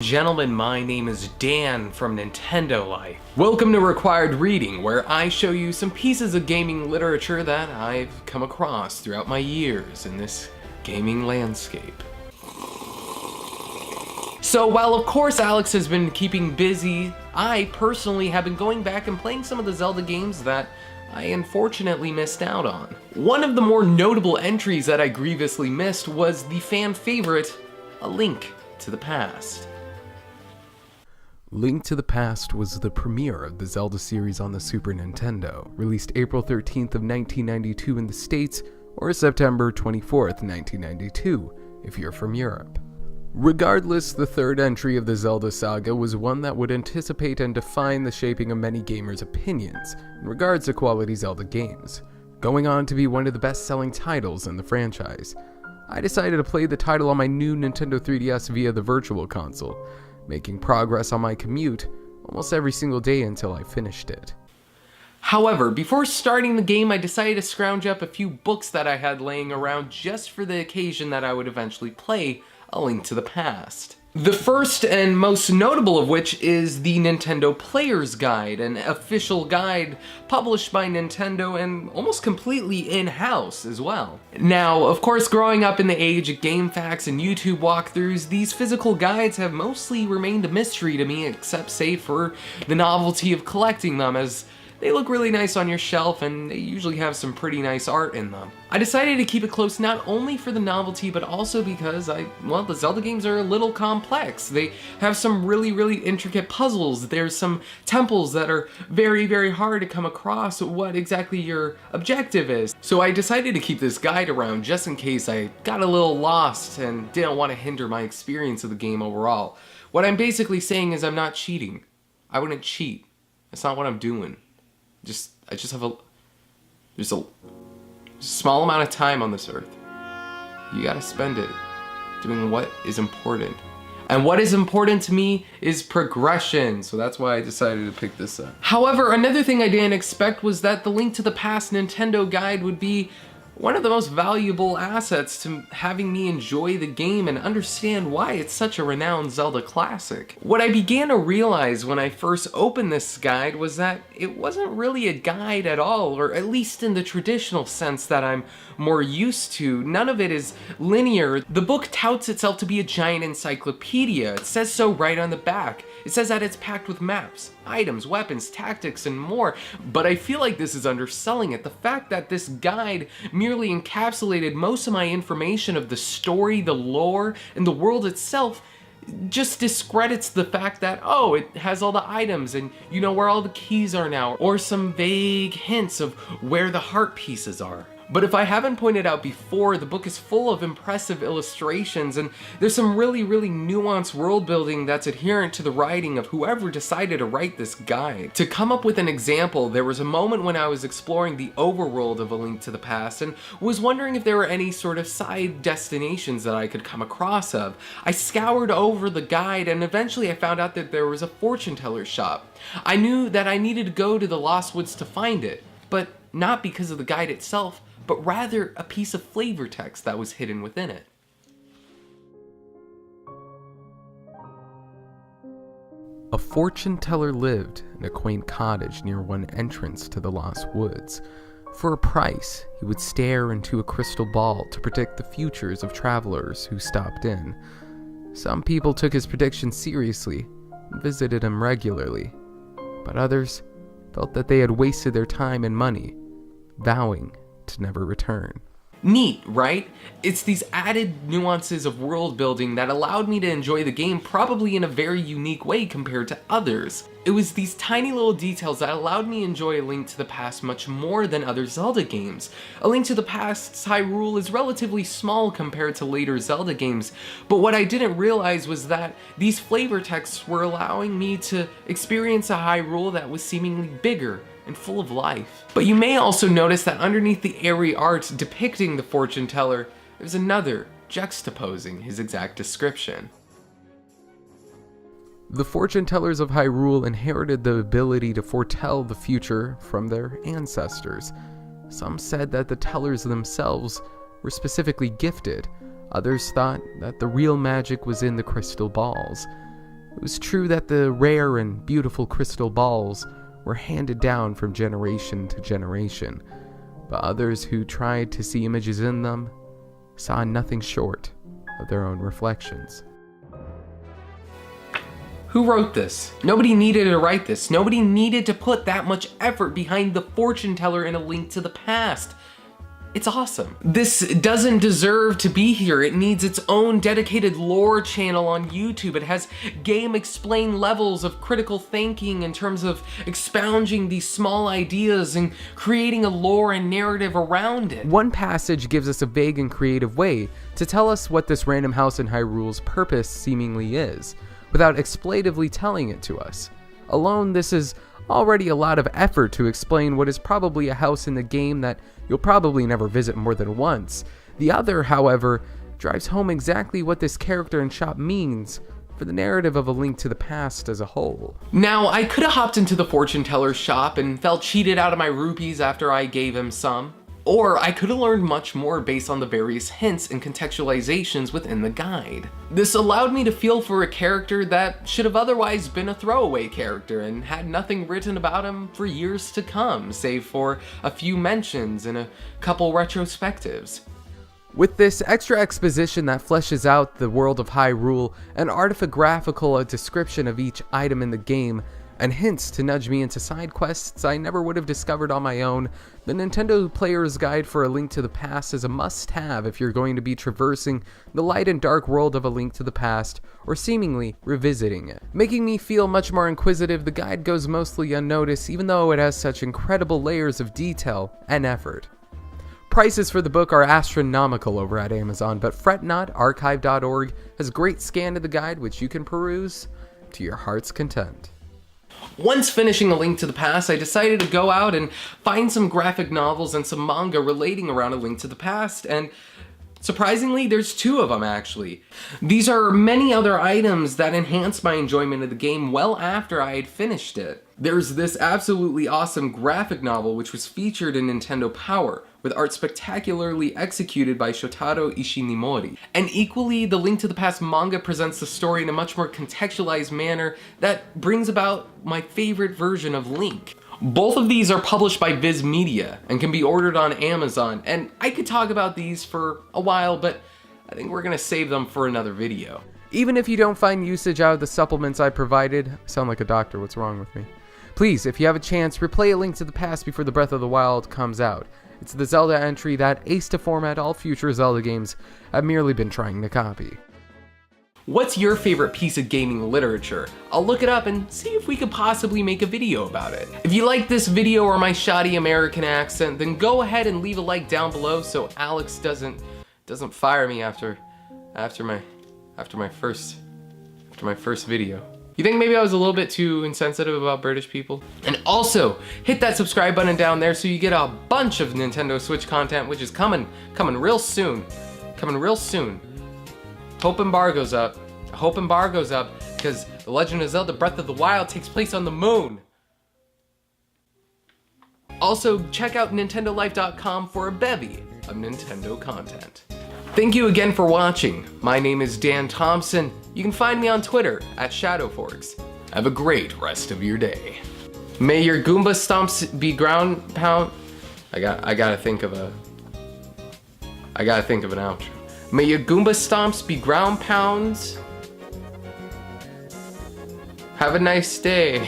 Gentlemen, my name is Dan from Nintendo Life. Welcome to Required Reading, where I show you some pieces of gaming literature that I've come across throughout my years in this gaming landscape. So while of course Alex has been keeping busy, I personally have been going back and playing some of the Zelda games that I unfortunately missed out on. One of the more notable entries that I grievously missed was the fan favorite, A Link to the Past. Link to the Past was the premiere of the Zelda series on the Super Nintendo, released April 13th of 1992 in the States, or September 24th, 1992, if you're from Europe. Regardless, the third entry of the Zelda saga was one that would anticipate and define the shaping of many gamers' opinions in regards to quality Zelda games, going on to be one of the best-selling titles in the franchise. I decided to play the title on my new Nintendo 3DS via the Virtual Console, making progress on my commute almost every single day until I finished it. However, before starting the game, I decided to scrounge up a few books that I had laying around just for the occasion that I would eventually play A Link to the Past. The first and most notable of which is the Nintendo Player's Guide, an official guide published by Nintendo and almost completely in-house as well. Now, of course, growing up in the age of GameFAQs and YouTube walkthroughs, these physical guides have mostly remained a mystery to me, except say for the novelty of collecting them, as they look really nice on your shelf and they usually have some pretty nice art in them. I decided to keep it close not only for the novelty but also because the Zelda games are a little complex. They have some really intricate puzzles. There's some temples that are very hard to come across what exactly your objective is. So I decided to keep this guide around just in case I got a little lost and didn't want to hinder my experience of the game overall. What I'm basically saying is I'm not cheating. I wouldn't cheat. That's not what I'm doing. I just have a small amount of time on this earth. You gotta spend it doing what is important. And what is important to me is progression, so that's why I decided to pick this up. However, another thing I didn't expect was that the Link to the Past Nintendo guide would be one of the most valuable assets to having me enjoy the game and understand why it's such a renowned Zelda classic. What I began to realize when I first opened this guide was that it wasn't really a guide at all, or at least in the traditional sense that I'm more used to. None of it is linear. The book touts itself to be a giant encyclopedia. It says so right on the back. It says that it's packed with maps, items, weapons, tactics, and more, but I feel like this is underselling it. The fact that this guide merely encapsulated most of my information of the story, the lore, and the world itself just discredits the fact that, oh, it has all the items and you know where all the keys are now, or some vague hints of where the heart pieces are. But if I haven't pointed out before, the book is full of impressive illustrations and there's some really nuanced world building that's adherent to the writing of whoever decided to write this guide. To come up with an example, there was a moment when I was exploring the overworld of A Link to the Past and was wondering if there were any sort of side destinations that I could come across of. I scoured over the guide and eventually I found out that there was a fortune teller shop. I knew that I needed to go to the Lost Woods to find it, but not because of the guide itself, but rather a piece of flavor text that was hidden within it. A fortune teller lived in a quaint cottage near one entrance to the Lost Woods. For a price, he would stare into a crystal ball to predict the futures of travelers who stopped in. Some people took his predictions seriously and visited him regularly, but others felt that they had wasted their time and money, vowing to never return. Neat, right? It's these added nuances of world building that allowed me to enjoy the game probably in a very unique way compared to others. It was these tiny little details that allowed me to enjoy A Link to the Past much more than other Zelda games. A Link to the Past's Hyrule is relatively small compared to later Zelda games, but what I didn't realize was that these flavor texts were allowing me to experience a Hyrule that was seemingly bigger and full of life. But you may also notice that underneath the airy art depicting the fortune teller, there's another juxtaposing his exact description. The fortune tellers of Hyrule inherited the ability to foretell the future from their ancestors. Some said that the tellers themselves were specifically gifted. Others thought that the real magic was in the crystal balls. It was true that the rare and beautiful crystal balls were handed down from generation to generation, but others who tried to see images in them saw nothing short of their own reflections. Who wrote this? Nobody needed to write this. Nobody needed to put that much effort behind the fortune teller in A Link to the Past. It's awesome. This doesn't deserve to be here. It needs its own dedicated lore channel on YouTube. It has game explain levels of critical thinking in terms of expounding these small ideas and creating a lore and narrative around it. One passage gives us a vague and creative way to tell us what this random house in Hyrule's purpose seemingly is, without expletively telling it to us. Alone, this is already a lot of effort to explain what is probably a house in the game that you'll probably never visit more than once. The other, however, drives home exactly what this character and shop means for the narrative of A Link to the Past as a whole. Now, I could have hopped into the fortune teller's shop and felt cheated out of my rupees after I gave him some. Or I could have learned much more based on the various hints and contextualizations within the guide. This allowed me to feel for a character that should have otherwise been a throwaway character and had nothing written about him for years to come, save for a few mentions and a couple retrospectives. With this extra exposition that fleshes out the world of Hyrule, an artifact-graphical description of each item in the game, and hints to nudge me into side quests I never would have discovered on my own, the Nintendo Player's Guide for A Link to the Past is a must-have if you're going to be traversing the light and dark world of A Link to the Past, or seemingly revisiting it. Making me feel much more inquisitive, the guide goes mostly unnoticed even though it has such incredible layers of detail and effort. Prices for the book are astronomical over at Amazon, but fret not, archive.org has a great scan of the guide which you can peruse to your heart's content. Once finishing A Link to the Past, I decided to go out and find some graphic novels and some manga relating around A Link to the Past, and surprisingly, there's two of them actually. These are many other items that enhanced my enjoyment of the game well after I had finished it. There's this absolutely awesome graphic novel which was featured in Nintendo Power, with art spectacularly executed by Shotaro Ishinomori. And equally, the Link to the Past manga presents the story in a much more contextualized manner that brings about my favorite version of Link. Both of these are published by Viz Media and can be ordered on Amazon, and I could talk about these for a while, but I think we're gonna save them for another video. Even if you don't find usage out of the supplements I provided, I sound like a doctor, what's wrong with me? Please, if you have a chance, replay A Link to the Past before the Breath of the Wild comes out. It's the Zelda entry that aced to format all future Zelda games have merely been trying to copy. What's your favorite piece of gaming literature? I'll look it up and see if we could possibly make a video about it. If you like this video or my shoddy American accent, then go ahead and leave a like down below so Alex doesn't fire me after my first video. You think maybe I was a little bit too insensitive about British people? And also, hit that subscribe button down there so you get a bunch of Nintendo Switch content, which is coming real soon. Hope embargo's up. I hope embargo's up because The Legend of Zelda Breath of the Wild takes place on the moon. Also, check out nintendolife.com for a bevy of Nintendo content. Thank you again for watching. My name is Dan Thompson. You can find me on Twitter at ShadowForks. Have a great rest of your day. May your Goomba stomps be ground pound. I gotta think of an outro. May your Goomba stomps be ground pounds. Have a nice day.